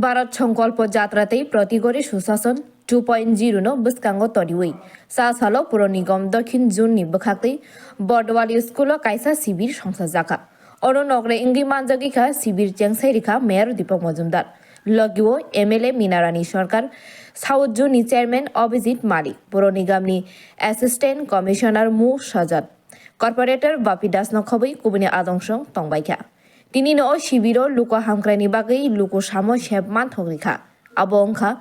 Bharat sankalpa jatratei Prati Ghare Sushasan 2.0 no bwskango todiwi sa salo puro nigam dakhin zone ni bwkhaktei Bardowali School o kaisa Sibir songchajakha oro nogre ingi manjagikha Sibir chengsairikha Mayor Deepak Majumdar লগিও MLA Minarani Sarkar south জোননি chairman Abhijit Malik পৌর নিগমনি assistant commissioner মু সজাত corporator বাপি দাস নখবৈ কুবনি আদংসং তংবাইখা তিনি ন শিবির লুক হামক্রাইনি বাগৈ লুক সাম সেবমান থগরিখা আবংখা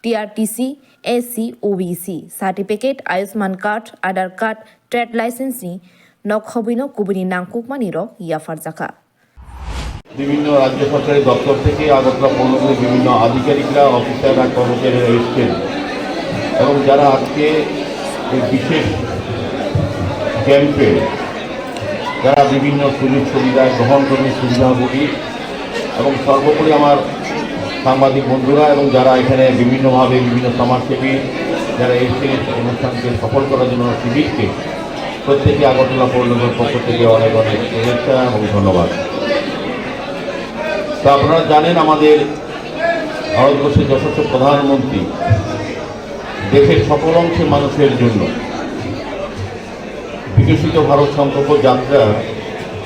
TRTC SC OBC certificate Ayushman card Aadhaar card trade লাইসেন্সনি নখবৈনো কুবনি নাংকুকমানি র ইয়াফারজাখা বিভিন্ন রাজ্য সরকারি দপ্তর থেকে আগরতলা পৌরসভার বিভিন্ন আধিকারিকরা অফিসাররা কর্মচারীরা এসছেন এবং যারা আজকে এই বিশেষ ক্যাম্পে যারা বিভিন্ন সুযোগ সুবিধা গ্রহণ করবে সুবিধাভোগী এবং সর্বোপরি আমার সাংবাদিক বন্ধুরা এবং যারা এখানে বিভিন্নভাবে বিভিন্ন সমাজসেবী যারা এসছেন অনুষ্ঠানকে সফল করার জন্য শিবিরকে প্রত্যেকে আগরতলা পৌরসভার পক্ষ থেকে অনেক অনেক শুভেচ্ছা এবং ধন্যবাদ। তো আপনারা জানেন আমাদের ভারতবর্ষের যশস্বী প্রধানমন্ত্রী দেশের সকল অংশের মানুষের জন্য বিকশিত ভারত সংকল্প যাত্রা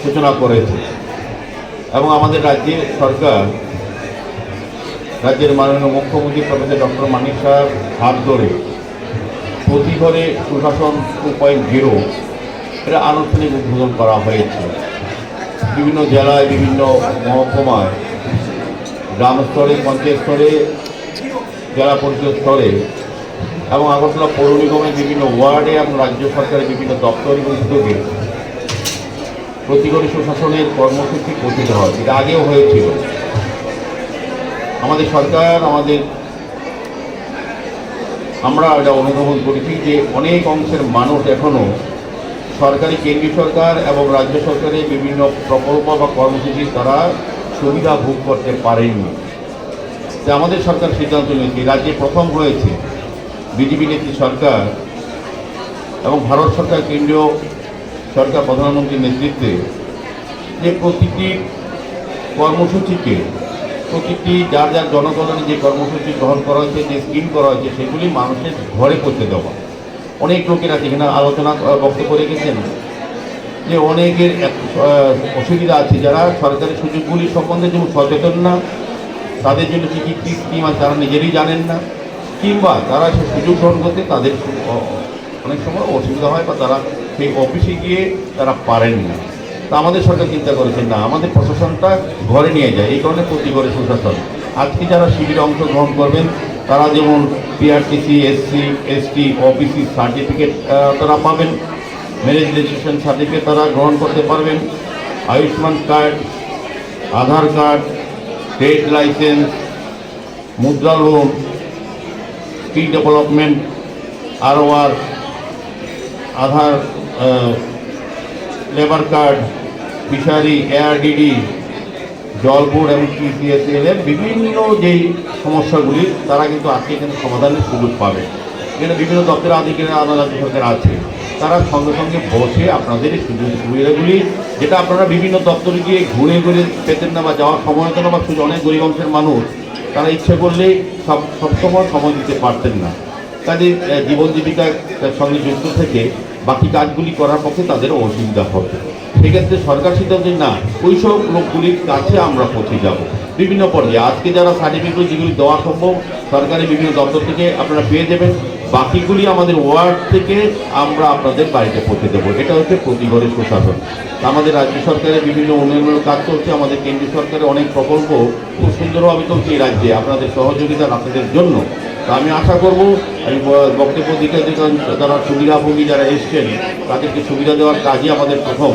সূচনা করেছে এবং আমাদের রাজ্যের সরকার রাজ্যের মাননীয় মুখ্যমন্ত্রী প্রফেসর ডক্টর মানিক সাহেব হাত ধরে প্রতি ঘরে সুশাসন 2.0 এটা আনুষ্ঠানিক উদ্বোধন করা হয়েছে। বিভিন্ন জেলায় বিভিন্ন মহকুমায় গ্রাম স্তরে পঞ্চায়েত স্তরে জেলা পরিষদ স্তরে এবং আগরতলা পৌর নিগমের বিভিন্ন ওয়ার্ডে এবং রাজ্য সরকারের বিভিন্ন দপ্তর এবং উদ্যোগে প্রতি ঘরে সুশাসনের কর্মসূচি গঠিত হয়। এটা আগেও হয়েছিল। আমাদের সরকার আমরা এটা অনুধাবন করেছি যে অনেক অংশের মানুষ এখনও সরকারি কেন্দ্রীয় সরকার এবং রাজ্য সরকারের বিভিন্ন প্রকল্প বা কর্মসূচি তারা সুবিধা ভোগ করতে পারেনি। তাই আমাদের সরকার সিদ্ধান্ত নিয়েছে রাজ্যে প্রথম হয়েছে বিজেপি নেত্রী সরকার এবং ভারত সরকার কেন্দ্রীয় সরকার প্রধানমন্ত্রীর নেতৃত্বে যে প্রতিটি কর্মসূচিকে প্রতিটি যার যার জনকল্যাণে যে কর্মসূচি গ্রহণ করা হয়েছে যে স্কিম করা হয়েছে সেগুলি মানুষের ঘরে পৌঁছে দেওয়া। অনেক লোকেরা যেখানে আলোচনা বক্তব্য রেখেছেন যে অনেকের অসুবিধা আছে যারা সরকারি সুযোগগুলি সম্বন্ধে যেমন সচেতন না, তাদের জন্য কী কী স্কিম আছে তারা নিজেরই জানেন না, কিংবা তারা সে সুযোগ গ্রহণ করতে তাদের অনেক সময় অসুবিধা হয় বা তারা সেই অফিসে গিয়ে তারা পারেন না। তা আমাদের সরকার চিন্তা করেছেন না আমাদের প্রশাসনটা ঘরে নিয়ে যায়, এই কারণে প্রতি ঘরে সুশাসন। আজকে যারা শিবিরে অংশগ্রহণ করবেন তারা যেমন TRTC SC ST OBC certificate তারা পাবেন, ম্যারেজ রেজিস্ট্রেশন সার্টিফিকেট তারা গ্রহণ করতে পারবেন, Ayushman card, Aadhaar card, trade licence, মুদ্রা লোন, স্কিল ডেভেলপমেন্ট, আরওআর, আধার, লেবার কার্ড, ফিশারি, এআরডিডি, জল বোর্ড এবং টিসিএসএল এর বিভিন্ন যেই সমস্যাগুলি তারা কিন্তু আজকে এখানে সমাধানের সুযোগ পাবে। এখানে বিভিন্ন দপ্তরের আধিকারিক রাজ্য সরকার আছে, তারা সঙ্গে সঙ্গে বসে আপনাদের এই সুযোগ সুবিধাগুলি যেটা আপনারা বিভিন্ন দপ্তরে গিয়ে ঘুরে ঘুরে পেতেন না বা যাওয়ার সময় হতো না বা অনেক গরিব অংশের মানুষ তারা ইচ্ছে করলেই সবসময় সময় দিতে পারতেন না, তাদের জীবন জীবিকার সঙ্গে যুক্ত থেকে বাকি কাজগুলি করার পক্ষে তাদেরও অসুবিধা হবে। সেক্ষেত্রে সরকার সিদ্ধান্ত না ওই সব লোকগুলির কাছে আমরা পৌঁছে যাব বিভিন্ন পর্যায়ে। আজকে যারা সার্টিফিকেট যেগুলি দেওয়া সম্ভব সরকারি বিভিন্ন দপ্তর থেকে আপনারা পেয়ে যাবেন, বাকিগুলি আমাদের ওয়ার্ড থেকে আমরা আপনাদের বাড়িতে পৌঁছে দেবো। এটা হচ্ছে প্রতি ঘরে সুশাসন। আমাদের রাজ্য সরকারের বিভিন্ন উন্নয়নের কাজ চলছে, আমাদের কেন্দ্রীয় সরকারের অনেক প্রকল্প খুব সুন্দরভাবে চলছে এই রাজ্যে আপনাদের সহযোগিতা আপনাদের জন্য। তা আমি আশা করব আমি বক্তব্য দিতে যারা সুবিধাভোগী যারা এসছেন তাদেরকে সুবিধা দেওয়ার কাজই আমাদের প্রথম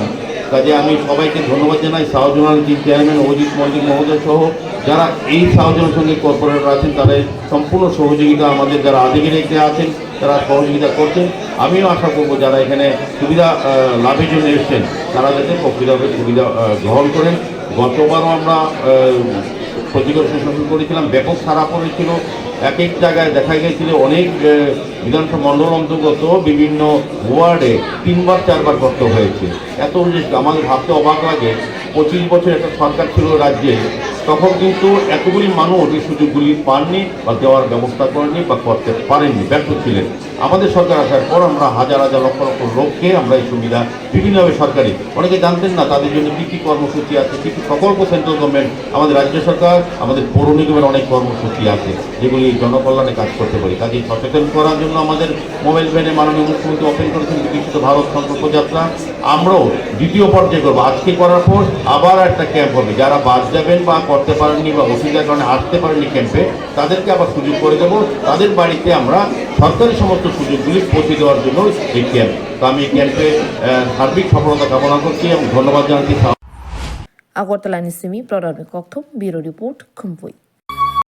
কাজে। আমি সবাইকে ধন্যবাদ জানাই, south zonal chief chairman Ajit Mallick মহোদয় সহ যারা এই সাউথ জোনাল সঙ্গে কর্পোরেটর আছেন তাদের সম্পূর্ণ সহযোগিতা আমাদের যারা আধিকারিকরা আছেন তারা সহযোগিতা করছেন। আমিও আশা করব যারা এখানে সুবিধা লাভের জন্য এসছেন তারা যাতে প্রকৃতভাবে সুবিধা গ্রহণ করেন। গতবারও আমরা প্রতিকূল সুশাসন করেছিলাম, ব্যাপক সারা পড়েছিল। এক এক জায়গায় দেখা গেছিল অনেক বিধানসভা মণ্ডল অন্তর্গত বিভিন্ন ওয়ার্ডে 3বার 4বার করতে হয়েছে। এত আমাদের ভাবতে অবাক লাগে 25 বছর একটা সরকার ছিল রাজ্যে, তখন কিন্তু এতগুলি মানুষ এই সুযোগগুলি পাননি বা দেওয়ার ব্যবস্থা করেনি বা করতে পারেননি, ব্যর্থ ছিলেন। আমাদের সরকার আসার পর আমরা হাজার হাজার লক্ষ লক্ষ লোককে আমরা এই সুবিধা বিভিন্নভাবে সরকারি, অনেকে জানতেন না তাদের জন্য কী কী কর্মসূচি আছে, কী কী প্রকল্প সেন্ট্রাল গভর্নমেন্ট, আমাদের রাজ্য সরকার, আমাদের পৌর নিগমের অনেক কর্মসূচি আছে যেগুলি জনকল্যাণে কাজ করতে পারি। কাজে সচেতন করার জন্য আমাদের মোবাইল ভ্যানে মাননীয় মুখ্যমন্ত্রী ওপেন করেছেন বিকশিত ভারত সংকল্প যাত্রা। আমরাও দ্বিতীয় পর্যায়ে করবো, আজকে করার পর আবার একটা ক্যাম্প হবে, যারা বাদ যাবেন বা করতে পারেননি বা অসুবিধার কারণে আসতে পারেননি ক্যাম্পে, তাদেরকে আবার সুযোগ করে দেবো। তাদের বাড়িতে আমরা সরকারি সমস্ত সুযোগগুলি পৌঁছে দেওয়ার জন্য এই ক্যাম্প। তো আমি এই ক্যাম্পে সার্বিক সফলতা কামনা করছি এবং ধন্যবাদ জানাচ্ছি। আগরতলা নিসিমি প্রণব কক্থম, ব্যুরো রিপোর্ট, খুমপুই।